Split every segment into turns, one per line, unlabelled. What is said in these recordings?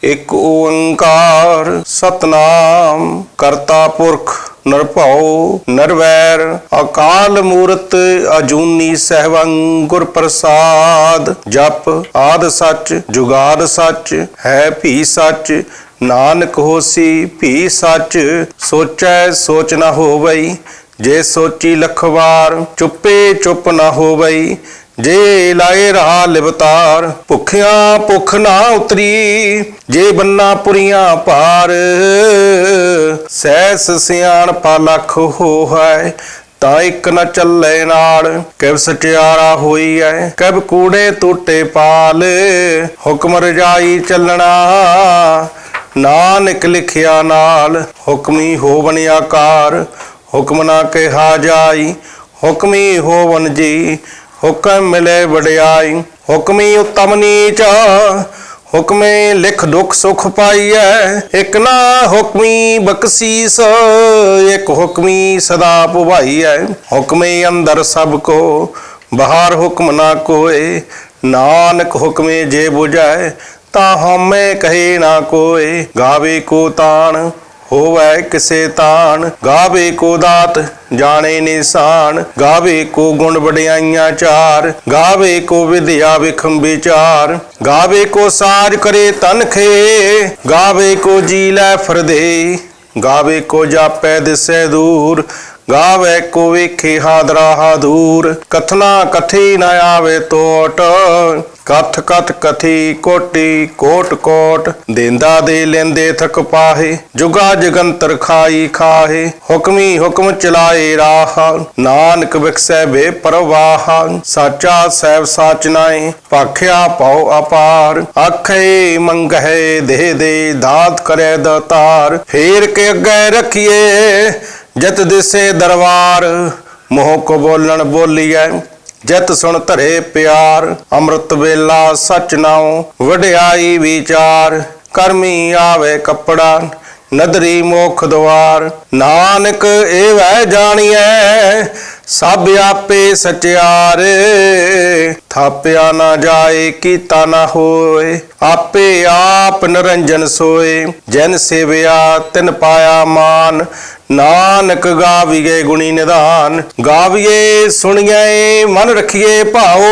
एक ओंकार सतनाम करता पुरख निरभਉ निरवैर अकाल मूरत अजूनी सहवं गुर प्रसाद। जप आद सच जुगाद सच है भी सच नानक होसी भी सच। सोचै सोच न होवई जे सोची लख वार चुप्पे चुप न होवई जे लाए रहा लिवतार। भुखिया भुख ना उतरी जे बन्ना पुरिया पार सहस सियाण पा लख हो है ता एक न चले नाल। कब सचियारा होई है कब कूड़े टूटे पाल हुक्म रजाई चलना नानक लिखिया नाल। हुक्मी होवन आकार हुक्म ना कहा जाई हुक्मी होवन जी हुक्म मिले वड्याई। हुक्मी उत्तम नीच हुक्मे लिख दुख सुख पाइए एक ना हुक्मी बख्शीस एक हुक्मी सदा पुभाइए। हुक्मे अंदर सबको बाहर हुक्म ना कोय नानक हुक्मे जे बुझाए ता हमें कहे ना कोय। गावे को तान होवै किसे तान गावे को दात जाने निशान। गावे को गुण वड्याइयां चार गावे को विद्या विखम विचार। गावे को साज करे तनखे गावे को जी लै फरदे। गावे को जापै दिसै दूर गावे को वेखे हादरा दूर। कथना कथी न आवे तोट कथ कथ कथी कोटि कोट कोट। देंदा दे लेंदे थक पाहे जुगा जगंतर खाई खाहे। हुक्मी हुक्म चलाए राह नानक बिखसै बेपरवाह। साचा सैब साच नाए भाख्या पाओ अपार। आखे मंगहे दे दे दात करे दातार। फेर के अगे रखिए जत दिसे दरबार। मोह को बोलन बोलिए जत सुन धरे प्यार। अमृत वेला सच नाओ वड्याई विचार। करमी आवे कपड़ा नदरी मोख द्वार। नानक एवै जानिए सब आपे सचियार। थाप्या ना जाए कीता ना होए आपे आप निरंजन सोए। जैन सेविया तिन पाया मान नानक गाविए गुणी निधान। गाविए सुनिए मन रखिए भाओ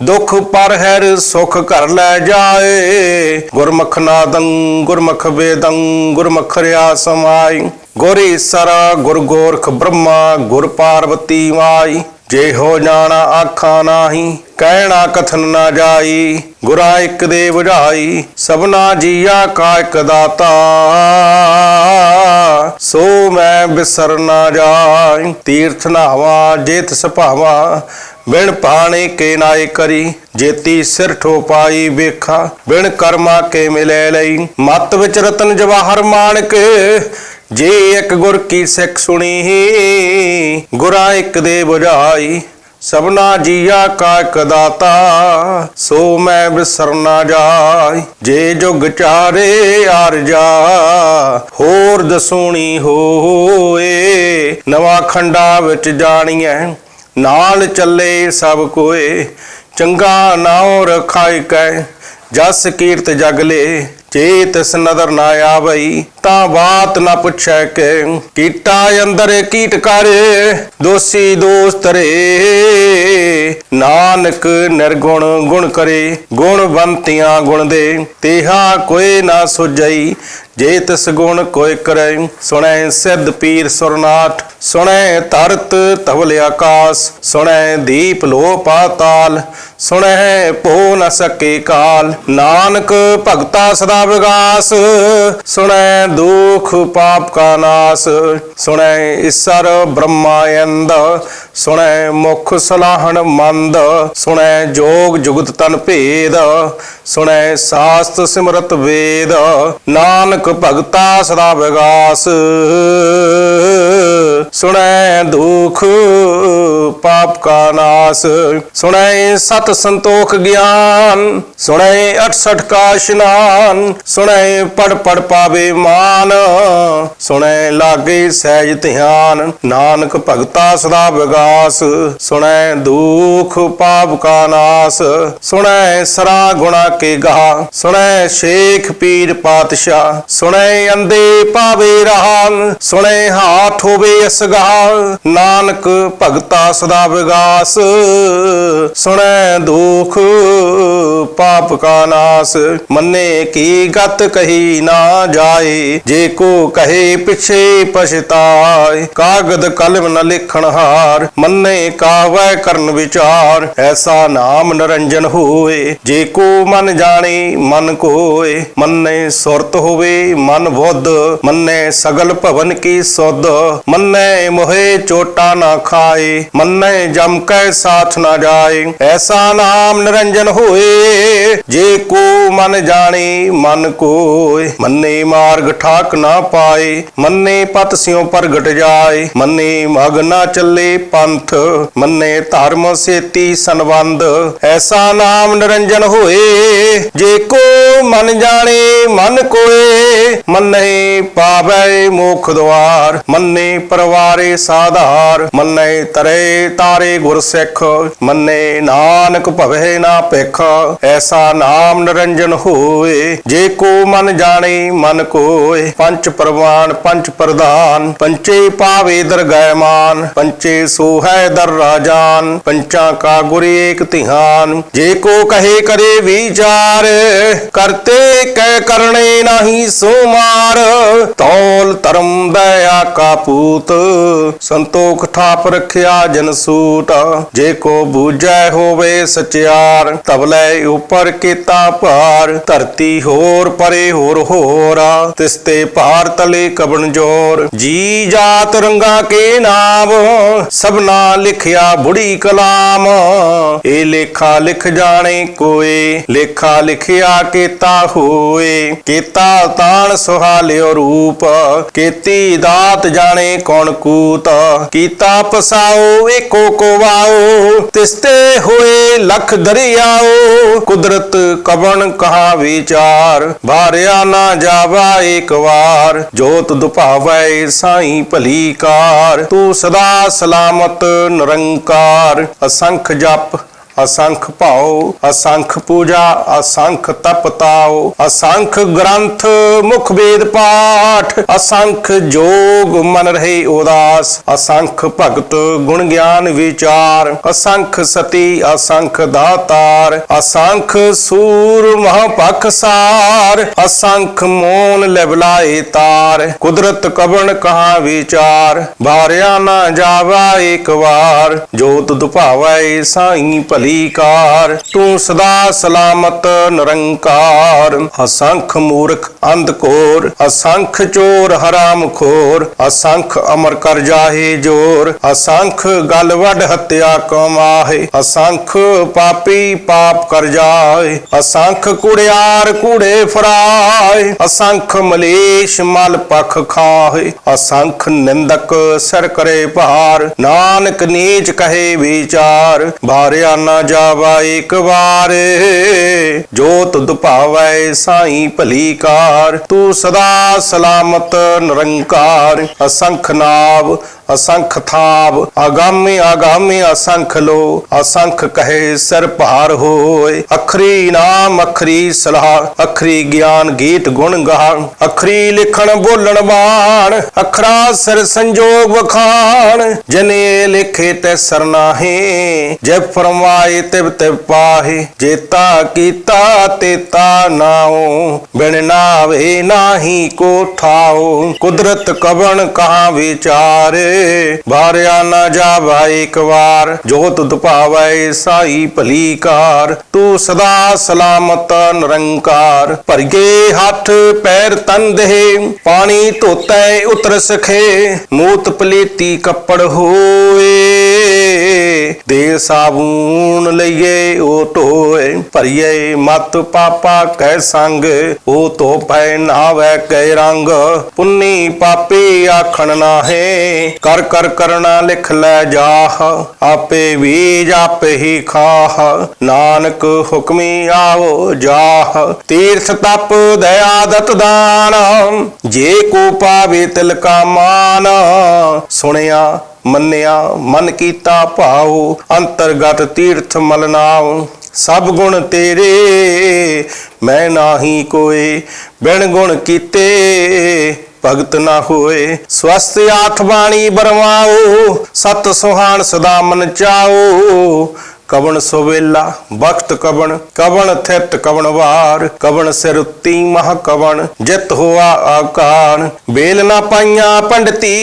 दुख पर हैर सुख कर लै जाए। गुरमुख नादं गुरमुख वेदं गुरमुख रिया समाई। गुर ईसर गुर गोरख ब्रह्मा गुर पार्वती माई। जे हो जाना आखा नाही कहना कथन ना जाई। गुरा एक दे बुझाई सबना जिया का एक दाता सो मैं बिसर ना जाई। तीर्थ नावा जेत सभावा बिन पाने के नाय करी। जेती सिर ठोपाई वेखा बिन कर्मा के मिले लई। मत विच रतन जवाहर माणक जे एक गुर की सिख सुनी। गुरा एक दे बुझाई सबना जिया का एक दाता सो मैं बिसर ना जाई। जे जुग चारे आरजा होर दसूनी होए। नवा खंडा विच जानिए नाल चले सब कोए। चंगा नाओ रखाई कै जस कीर्त जग ले। जे तिस नदर ना आवई ता बात ना पुछै के। कीटा अंदर कीट कर दोषी दोष तरे। नानक निर्गुण गुण करे गुणवंतियां गुण दे। तेहा कोई ना सुझई जे तिस गुण कोई करे। सुनै सिद्ध पीर सुरनाथ सुनै तरत धवल आकाश। सुनै दीप लो पाताल सुनै पो न सके काल। नानक भगता सदा विगास सुनै दुख पाप का नाश। सुनै ईसर ब्रह्मायंद सुनै मुख सलाहन मंद। सुनै जोग जुगत तन भेद सुनै शास्त्र सिमरत वेद। नानक भगता सदा विगास सुनै दुख पाप का नाश। सुनै सत संतोख ज्ञान सुनै 68 का स्नान। सुनै पढ़ पढ़ पावे मान सुनै लागे सहज ध्यान। नानक भगता सदा विगास सुनै दुख पाप का नाश। सुनै सरा गुणा के गहा। सुनै शेख पीर पातशाह, सुनै अंधे पावे रहान, सुनै हाथ होवे असगाह, नानक भगता सदा विगास, सुनै दुख पाप का नास। मन्ने की गत कही ना जाए, जे को कहे पिछे पछताए। कागद कलम न लिखण हार, मन्ने कावै करन विचार। ऐसा नाम निरंजन होए, जे को मन जाने मन कोय। मन्ने सुरत होवे मन बुद्ध, मन्ने सगल भवन की सुध। मन्ने मोहे चोटा ना खाए, मन्ने जम कै साथ ना जाए। ऐसा नाम निरंजन होए, जे को मन जाने मन कोय। मन्ने मार्ग ठाक ना पाए, मन्ने पत स्यों प्रगट जाए। मन्ने मग ना चले पंथ, मन्ने धर्म सेती संबंध। ऐसा नाम निरंजन होए, जे को मन जाने मन कोय। मन्ने पावै मोख द्वार, मन्ने परवारे साधार। मन्ने तरे तारे गुर सिख, मन्ने नानक भवे ना भिख। ऐसा नाम निरंजन होए, जे को मन जाने मन कोय। पंच प्रवान पंच प्रधान, पंचे पावे दरगह मान। पंचे सो है दर राजान, पंचा का गुर एक तिहान। जे को कहे करे विचार, करते कह करने नहीं सो मार। तौल धर्म दया का पूत, संतोख ठाप रखिया जन सूट। जे को बूझै होवे सचियार, तबले ऊपर केता पार। धरती होर परे होर होरा, तिसते पार तले कबन जोर। जी जात रंगा के नाम, सबना लिखिया बुढ़ी कलाम। ए लेखा लिख जाने कोय, लेखा लिखिया केता होए। केता तान सुहालियो रूप, केती दात जाने कौन कूत। कीता पसाओ एको को वाओ, तिसते होए लख दरियाओ। कुदरत कबन कहा विचार, भारिया ना जावा एक वार। जोत दुभावै साईं भली कार, तू सदा सलामत निरंकार। असंख जप असंख भाव, असंख पूजा असंख तप ताओ। असंख ग्रंथ मुख वेद पाठ, असंख जोग मन रहे उदास। असंख भगत गुण ज्ञान विचार, असंख सती असंख दातार। असंख सूर महापख सार, असंख मोन लेवलाए तार। कुदरत कबन कहा विचार, भारिया ना जावा एक बार। जोत दुभावै साईं भली कार, तू सदा सलामत निरंकार। असंख मूर्ख अंधकोर, असंख चोर हराम खोर। असंख अमर कर जाहे जोर, असंख गल वड हत्या कमाहे। असंख पापी पाप कर जाए, असंख कुड़ियार कूड़े फराए। असंख मलेश मल पख खाहे, असंख निंदक सर करे भार। नानक नीच कहे विचार, भारिया ना जावा एक बार। जोत दुभावै साईं भली कार, तू सदा सलामत निरंकार। असंख नाव असंख थाव, आगामी आगामी असंख लो। असंख कहे सिर भार होए, अखरी नाम अखरी सलाह। अखरी ज्ञान गीत गुण गान, अखरी लिखण बोलण बाण। अखरा सिर संजोग वखान, जने लिखे ते सरनाहे। जब फरमाए तिब तिब पाहे, जेता कीता तेता नाओ। बिन नावे नाही को ठाओ, कुदरत कबन कहा विचार। भारिया ना जावा एक बार, जोत दुभावै साई भली कार। तू सदा सलामत निरंकार। भरगे हाथ पैर तन दे, पानी धोतै उतर सखे। मूत पलेती कपड़ होए, दे साबून लइए ओ ढोए। भरिए मत पापा कै संग, ओ तो पै नावै कै रंग। पुन्नी पापी आखण नाहे, कर कर करना लिख लै जाह। आपे बीज आपे ही खाह, नानक हुक्मी आओ जाह। तीर्थ तप दया दत दान, जे को पावे तिल का मान। सुनिया मन्निया मन कीता भाव, अंतरगत तीर्थ मल नाम। सब गुण तेरे मैं नाही कोय, बिन गुण कीते भगत ना होए। स्वस्थ आठ बाणी बरमाओ, सत सुहान सदा मन चाओ। कवन सुवेला बख्त कवन, कवन थित कवन वार, कवन सिरुती मह कवन जित होआ आकार। बेल ना पाइया पंडिती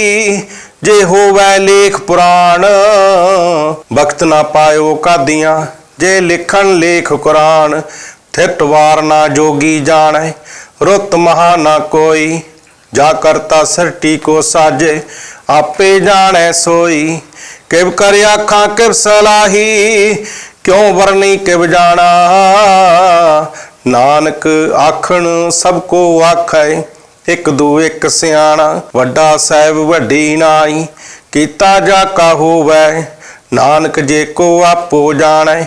जे होवै लेख पुराण, बख्त ना पायो कादियां जे लिखन लेख कुरान। थित वार ना जोगी जाने, रुत महा ना कोई, जा करता सृष्टि को साजे आपे जाने सोई। किव कर आखा किव सलाही, क्यों वरनी किव जाना। नानक आखन सबको आखै, एक दू एक सियाणा। वड्डा साहिब वड्डी नाई, कीता जाका होवै। नानक जे को आपो जाने,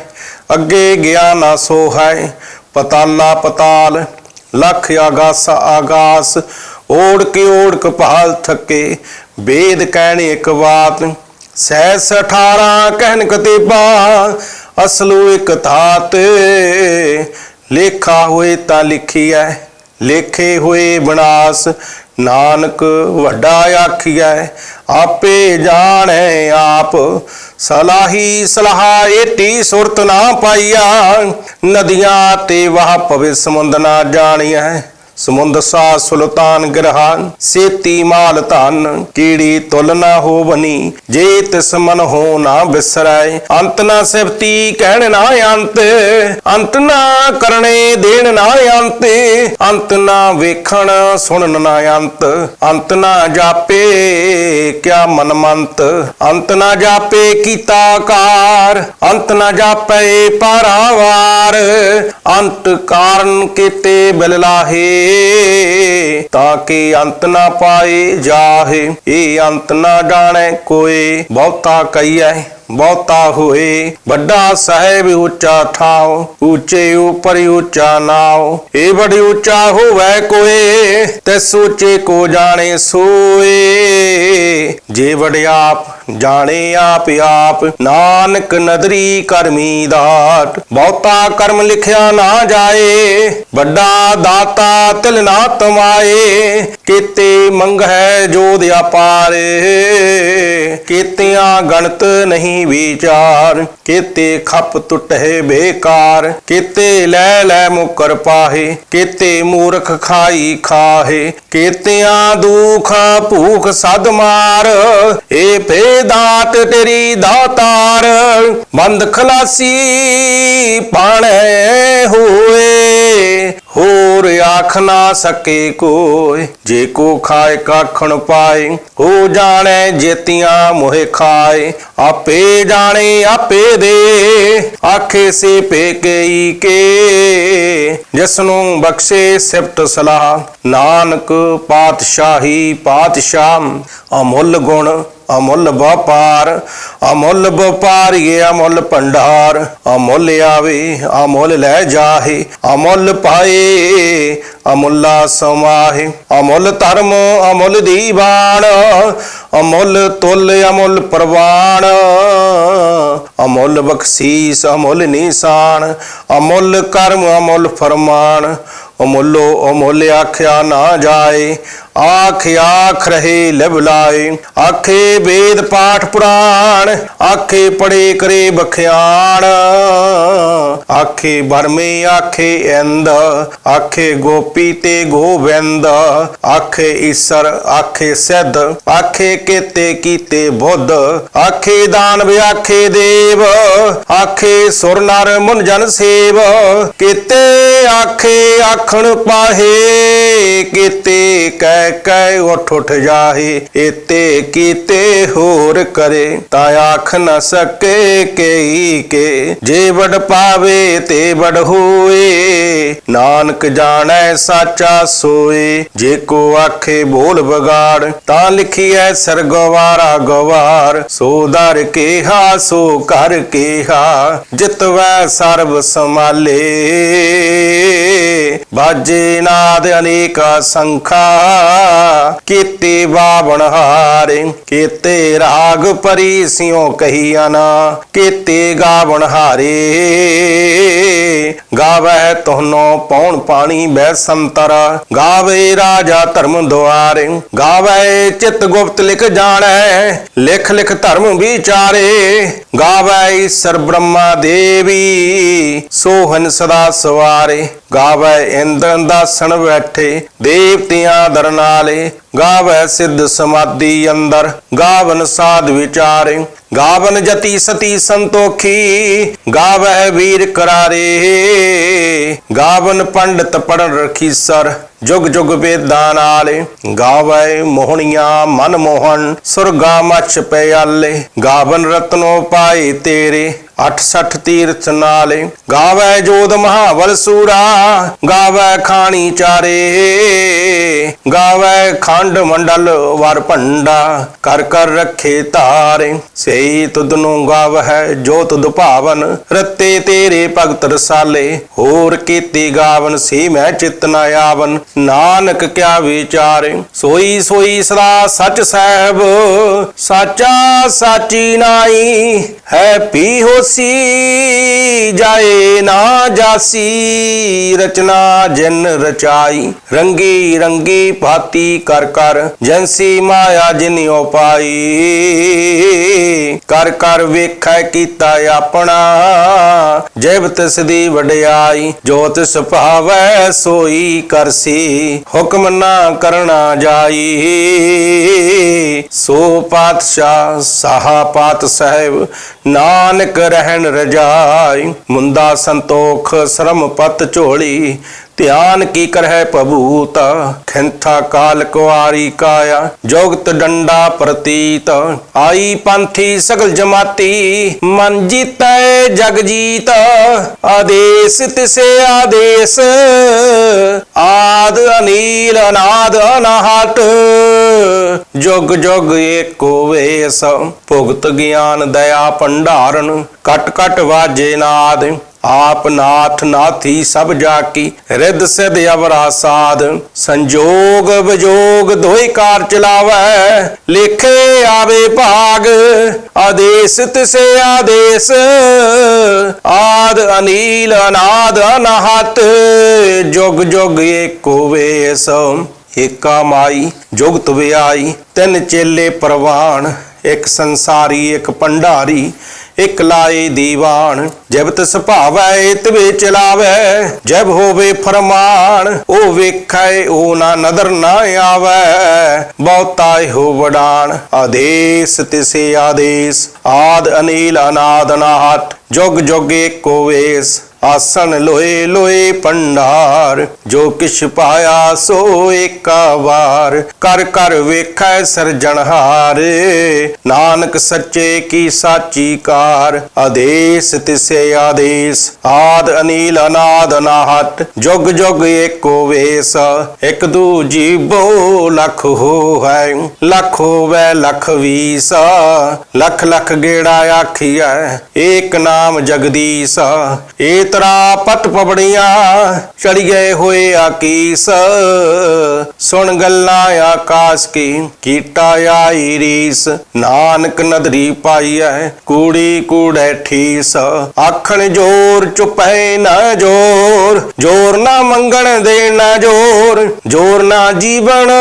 अगे गया ना सो है। पताला पताल लख आगास आगास, ओढ़ के पहाल थके। वेद कहने एक बात, सहस 18 कहन कतेबा। असलू एक थात, लेखा होए ता लिखिए, लेखे होए विनाश। नानक वड्डा आखिए, आपे जाने आप। सलाही सलाह एटी सुरत ना पाइया, नदियां ते वह पवे समुंद ना जानिया। समुंद सा सुल्तान गिरहान, सेती माल धन। कीड़ी तुल ना हो बनी, जे तिस मन हो ना बिसराए। अंत ना सिफती कहन ना अंत, अंत ना करने देन ना अंत। अंत ना वेखण सुनन ना अंत, अंत ना जापे क्या मन मंत। अंत ना जापे कीता कार, अंत ना जापे पारावार। अंत कारण केते बिललाहे, ताकि अंत ना पाए जाहे। ये अंत ना जाने कोई, बहुता कहिए बहुता होए। बड़ा साहेब ऊंचा ठाव, ऊंचे ऊपर ऊंचा नाव। ये बड़ी ऊंचा होवे कोई, तिस ऊंचे को जाने सोए। जे बड़े आप जाने आप आप, नानक नदरी करमी दाट। बहुता कर्म लिखिया ना जाए, बड़ा दाता तिल ना तमाए। केते मंग है जोध अपार, केतियां गणत नहीं विचार। केते खप टुटहे बेकार, केते लै लै मुकर पाहे। केते मूर्ख खाई खाहे, केतियां दुख भूख सद मार। ए फे दात तेरी दातार, बंद खलासी पाणे होए। होर आख ना सके कोय, जे को खाए काखण पाए। हो जाने जेतियां मोहे खाए, आपे जाने आपे दे। आखे से पेकई के, जिसनु बख्शे सिफत सलाह। नानक पातशाही पातशाह, अमुल गुण अमुल व्यापार। अमुल व्यापार ये अमुल भंडार। अमुल आवे अमुल लै जाहे, अमुल पाए अमुला समाहे। अमुल धर्म अमुल दीवान, अमुल तुल अमुल प्रवान। अमुल बख्शीस अमुल निशान, अमुल कर्म अमुल फरमान। अमुलो अमुल आख्या ना जाए, आख आख रहे लबलाए। आखे वेद पाठ पुराण, आखे पढ़े करे बख्यान। आखे बरमे आखे इंद, आखे गोपी ते गोविंद। आखे ईसर आखे सिद्ध, आखे केते कीते बुद्ध। आखे दानव आखे देव, आखे सुर नर मुन जन सेव। केते आखे आखण पाहे, केते कह कह उठ उठ जाहे। एते कीते होर करे, ता आख न सके केई के। जे बड़ पावे ते बड़ होए, नानक जाने साचा सोए। जे को आखे बोल बगाड़, ता लिखिए सर गवारा गवार। सो दर केहा सो कर केहा, जितवै सर्व समाले। ਬਾਜੇ ਨਾਦ ਅਨੇਕ ਸੰਖਾ, ਕੀਤੇ ਬਾਵਨ ਹਾਰੇ ਕੀਤੇ ਰਾਗ ਪਰੀ ਸਿਉ ਕਹੀਆ ਨਾ, ਕੀਤੇ ਗਾਵਨ ਹਾਰੇ ਗਾਵੈ ਤੋਨੋ ਪੌਣ ਪਾਣੀ ਬੈ ਸੰਤਰ, ਗਾਵੇ ਰਾਜਾ ਧਰਮ ਦੁਆਰੇ, ਗਾਵੇ ਚਿਤ ਗੁਪਤ ਲਿਖ ਜਾਣੈ ਲਿਖ ਲਿਖ ਧਰਮ ਵਿਚਾਰੇ, ਗਾਵੇ ਈਸਰ ਬ੍ਰਹਮਾ ਦੇਵੀ ਸੋਹਨ ਸਦਾ ਸਵਾਰੇ, ਗਾਵੇ ਇੰਦਰ ਦਾਸਣ ਬੈਠੇ ਦੇਵਤਿਆਂ ਦਰ ਨਾਲੇ, ਗਾਵੇ ਸਿੱਧ ਸਮਾਧੀ ਅੰਦਰ ਗਾਵਨ ਸਾਧ ਵਿਚਾਰੇ, ਗਾਵਨ ਜਤੀ ਸਤੀ ਸੰਤੋਖੀ ਗਾਵੈ ਵੀਰ ਕਰਾਰੇ, ਗਾਵਨ ਪੰਡਤ ਪੜਨ ਰਖੀਸਰ ਜੁਗ ਜੁਗ ਵੇਦਾਂ ਨਾਲੇ, ਗਾਵੈ ਮੋਹਣੀਆਂ ਮਨ ਮੋਹਨ ਸੁਰਗਾ ਮਛ ਪਿਆਲੇ, ਗਾਵਨ ਰਤਨੋ ਪਾਏ ਤੇਰੇ 68 ਤੀਰਥ ਨਾਲੇ, ਗਾਵੈ ਜੋਧ ਮਹਾਬਲ ਸੂਰਾ ਗਾਵੈ ਖਾਣੀ ਚਾਰੇ, ਗਾਵੈ ਖੰਡ ਮੰਡਲ ਵਰ ਭੰਡਾ ਕਰ ਕਰ ਰੱਖੇ ਧਾਰੇ, ਸਈ ਤੁਧ ਨੂੰ ਗਾਵੈ ਜੋ ਤੁਧ ਭਾਵਨ ਰਤੇ ਤੇਰੇ ਭਗਤ ਰਸਾਲੇ, ਹੋਰ ਕੀਤੀ ਗਾਵਨ ਸੀ ਮੈਂ ਚਿਤ ਨ ਆਵਨ ਨਾਨਕ ਕਿਆ ਵਿਚਾਰੇ, ਸੋਈ ਸੋਈ ਸਦਾ ਸਚ ਸਾਹਿਬ ਸਾਚਾ ਸਾਚੀ ਨਾਈ, ਹੈ ਪੀ ਹੋਸੀ ਜਾਏ ਨਾ ਜਾਸੀ, ਰਚਨਾ ਜਿਨ ਰਚਾਈ ਰੰਗੀ ਰੰਗੀ ਭਾਤੀ ਕਰ ਕਰ, ਜੈਸੀ ਮਾਇਆ ਜਿਨਿਓ ਪਾਈ, ਕਰ ਕਰ ਵੇਖੈ ਕੀਤਾ ਆਪਣਾ ਜਿਵ ਤਿਸ ਦੀ ਵਡਿਆਈ, ਜੋ ਤਿਸ ਭਾਵੈ ਸੋਈ ਕਰਸੀ ਹੁਕਮ ਨਾ ਕਰਨਾ ਜਾਈ, ਸੋ ਪਾਤਸ਼ਾਹ ਸਾਹਾ ਪਾਤ ਸਾਹਿਬ ਨਾਨਕ ਰਹਿਣ ਰਜਾਈ, ਮੁੰਦਾ ਸੰਤੋਖ ਸ਼ਰਮ ਪਤ ਝੋਲੀ ਧਿਆਨ ਕੀ ਕਰਹਿ ਭਬੂਤ, ਖਿੰਥਾ ਕਾਲ ਕੁਆਰੀ ਕਾਇਆ ਜੋਗਤ ਡੰਡਾ ਪ੍ਰਤੀਤ, ਆਈ ਪੰਥੀ ਸਗਲ ਜਮਾਤੀ ਮਨ ਜੀਤੈ ਜਗ ਜੀਤ, ਆਦੇਸ ਤਿਸੇ ਆਦੇਸ ਆਦ ਅਨੀਲ ਅਨਾਦ ਅਨਾਹਟ, ਜੁਗ ਜੁਗ ਏਕੋ ਵੇਸ ਭੁਗਤ ਗਿਆਨ ਦਇਆ ਭੰਡਾਰਨ, ਕਟ ਕਟ ਵਾਜੇ ਨਾਦ ਆਪ ਨਾਥ ਨਾਥੀ ਸਭ ਜਾਕੀ, ਰਿੱਧ ਸਿਧ ਅਵਰਾ ਸਾਧ ਸੰਜੋਗ ਵਿਜੋਗ ਦੋਇ ਕਾਰ ਚਲਾਵੈ, ਲੇਖੇ ਆਵੇ ਭਾਗ ਆਦੇਸ ਤਿਸੇ ਆਦੇਸ ਆਦ ਅਨੀਲ ਅਨਾਦ ਅਨਾਹਤ, ਜੁਗ ਜੁਗ ਏਕੋ ਵੇਸ ਏਕਾ ਮਾਈ ਜੁਗਤ ਵਿਆਈ, ਤਿੰਨ ਚੇਲੇ ਪ੍ਰਵਾਨ ਇੱਕ ਸੰਸਾਰੀ ਇੱਕ ਭੰਡਾਰੀ, ਇਕ ਲਾਏ ਦੀਵਾਨ ਜਬ ਤਿਸ ਭਾਵੈ ਤਵੇ ਚਲਾਵੈ, ਜਬ ਹੋਵੇ ਫਰਮਾਨ ਉਹ ਵੇਖੈ ਉਹ ਨਾ ਨਦਰ ਨਾ ਆਵੈ, ਬਹੁਤਾ ਇਹੋ ਵਡਾਨ ਆਦੇਸ ਤਿਸੇ ਆਦੇਸ ਆਦ ਅਨੀਲ ਅਨਾਦ ਅਨਾਹਟ, ਜੁਗ ਜੁਗ ਏਕੋ ਵੇਸ ਆਸਣ ਲੋਏ ਲੋਏ ਭੰਡਾਰ, ਜੋ ਕਿਛ ਪਾਇਆ ਸੋ ਏਕਾ ਵਾਰ, ਕਰ ਕਰ ਵੇਖੈ ਸਿਰਜਣਹਾਰ, ਨਾਨਕ ਸੱਚੇ ਕੀ ਸਾਚੀ ਕਾਰ, ਆਦੇਸ ਤਿਸੇ ਆਦੇਸ ਆਦ ਅਨੀਲ ਅਨਾਦ ਅਨਾਹਟ, ਜੁਗ ਜੁਗ ਏਕੋ ਵੇਸ, ਇਕ ਦੂਜੀ ਬੋ ਲਖ ਹੋ ਹੈ ਲਖ ਹੋਵੈ ਲਖ ਵੀਸ, ਲਖ ਲਖ ਗੇੜਾ ਆਖੀਐ ਏਕ ਨਾਮ ਜਗਦੀਸ, ਏ ਤਰਾ ਪਤ ਪਬੜੀਆਂ ਚੜ ਗਏ ਹੋਏ ਆਕੀਸ, ਸੁਣ ਗੱਲਾਂ ਆਕਾਸ਼ ਕੀ ਕੀਟਾ ਆਈ ਰੀਸ, ਨਾਨਕ ਨਦਰੀ ਪਾਈਐ ਕੂੜੀ ਕੂੜੈ ਠੀਸ, ਆਖਣ ਜੋਰ ਚੁਪੈ ਨਾ ਜੋਰ, ਜੋਰ ਨਾ ਮੰਗਣ ਦੇ ਨਾ ਜੋਰ, ਜੋਰ ਨਾ ਜੀਵਨ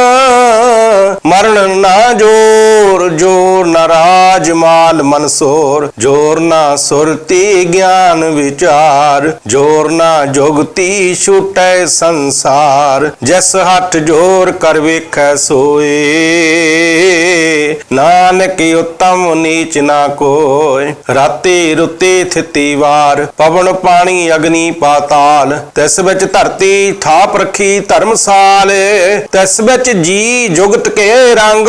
ਮਰਨ ਨਾ ਜੋਰ, ਜੋਰ ਨਾ ਰਾਜ ਮਾਲ ਮਨਸੋਰ, ਜੋਰ ਨਾ ਸੁਰਤੀ ਗਿਆਨ ਵਿਚਾਰ, ਜੋਰ ਨਾ ਜੁਗਤੀ ਛੁਟੈ ਸੰਸਾਰ, ਜਿਸ ਹੱਥ ਜੋਰ ਕਰ ਵੇਖੈ ਸੋਏ, ਨਾਨਕ ਉਤਮ ਨੀਚ ਨਾ ਕੋਇ, ਰਾਤੇ ਰੁੱਤੇ ਥਿਤੀ ਵਾਰ, ਪਵਨ ਪਾਣੀ ਅਗਨੀ ਪਾਤਾਲ, ਤਿਸ ਵਿੱਚ ਧਰਤੀ ਥਾਪ ਰੱਖੀ ਧਰਮਸਾਲ, ਤਿਸ ਵਿੱਚ ਜੀ ਜੁਗਤ ਕੇ ਰੰਗ,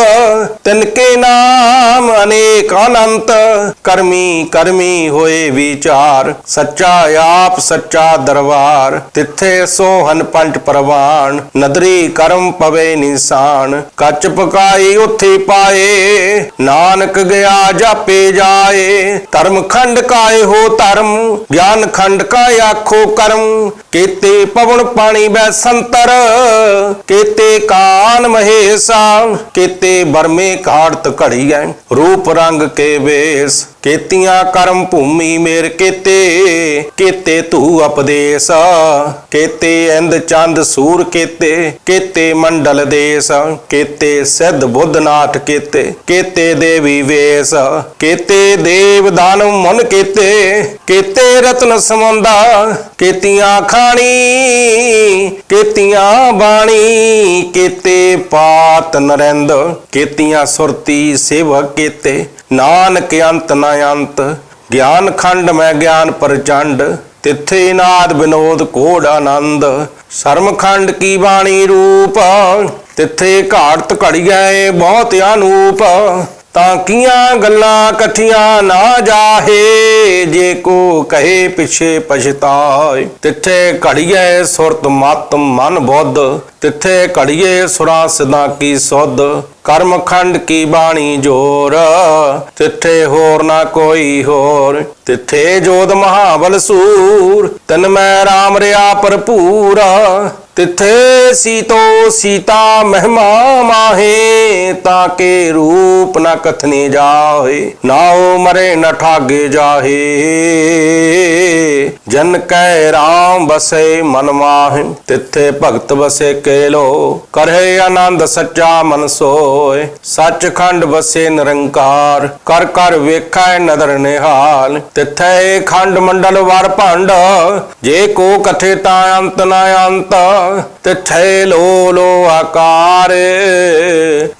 ਤਿਨਕੇ ਨਾਮ ਅਨੇਕ ਅਨੰਤ, ਕਰਮੀ ਕਰਮੀ ਹੋਏ ਵਿਚਾਰ, ਸੱਚਾ ਆਪ ਸੱਚਾ ਦਰਬਾਰ। ਤਿੱਥੇ ਸੋਹਨ ਪੰਜ ਪ੍ਰਵਾਨ, ਨਦਰੀ ਕਰਮ ਪਵੇ ਨਿਸ਼ਾਨ। ਕੱਚ ਪਕਾਈ ਉੱਥੇ ਪਾਏ, ਨਾਨਕ ਗਿਆ ਜਾਪੇ ਜਾਏ। ਧਰਮ ਖੰਡ ਕਾਏ ਹੋ ਧਰਮ, ਗਿਆਨ ਖੰਡ ਕਾ ਆਖੋ ਕਰਮ। केते पवन पानी बै संतर, केते कान महेशा। केते बरमे काड़त घड़िया, रूप रंग के वेश। केतियां कर्म भूमि मेर केते, केते तू उपदेश। केते इंद चंद सूर केते, केते मंडल देश। केते सिद्ध बुद्ध नाथ केते, केते देवी वेश। केते देव दानव मुन केते, केते रत्न समुंदा। केतियां खानी, केतियां बाणी। केते पात नरेंद, केतियां सुरती सेवक केते। नानक अंत न अंत, ज्ञान खंड में ज्ञान प्रचंड। तिथे नाद विनोद कोड आनंद, शर्म खंड की बाणी रूप। तिथे घाड़त घड़ी गए बहुत अनूप। ताकियां गल्लां कठियां ना जाहे, जे को कहे पिछे पछताए। तिथे घड़िए सुरत मत मन बुद्ध, तिथे घड़िए सुरा सिदा की सुध। कर्म खंड की बाणी जोर, तिथे होर ना कोई होर। तिथे जोध महाबल सूर, तिन मैं राम रहा भरपूर। तिथे सीतो सीता महिमा माहे, ताके रूप न कथने जाहे। नाओ मरे न ठागे जाहे, जन कै राम बसे मन माहे। तिथे भगत बसे केलो, करहे आनंद सच्चा मन सोय। सच खंड बसे निरंकार, कर कर वेखै नदर निहाल। तिथे खंड मंडल वर भंड, जे को कथे ता अंत न अंत। तिथे लो लो आकार,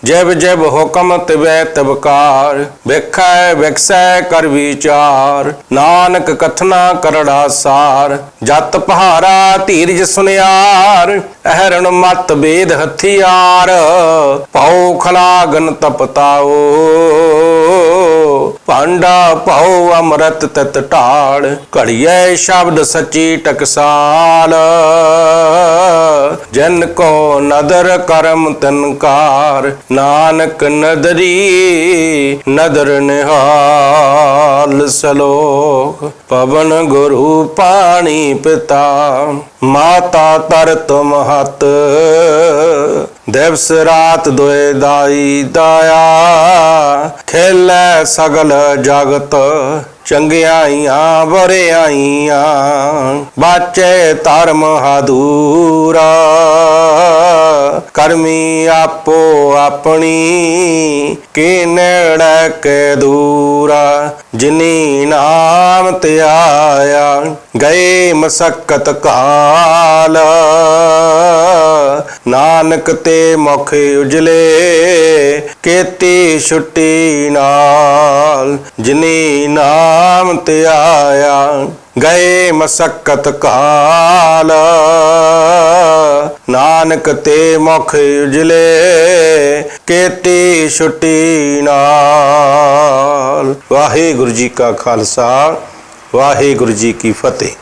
जब जब हुक्म तिबै तिबकार। भिखै विकसै कर विचार, नानक कथना करड़ा सार। जत पहारा धीरज सुनियार, अहरण मत वेद हथियार। पाओ खलागन तपताओ, भांडा पाओ अमृत तत ढाल। घड़िए शब्द सची टकसाल, जन को नदर करम तनकार। नानक नदरी नदर निहाल। सलोक पवन गुरु पानी पिता, माता तरत महत। दिवस रात दोए दाई दाया, खेलै सगल जगत। चंगियाइयां बुरियाइयां, बाचे धर्म हादूरा। करमी आपो अपनी, के नेड़े के दूरा। जिनी नाम ते आया, गए मसक्कत काल। नानक ते मुख उजले, केती छुट्टी नाल। जिनी नाम ते आया, गए मसक्कत काल। नानक ते मुख उजले, केती छुट्टी नाल। वाहिगुरु जी का खालसा, वाहिगुरु जी की फतेह।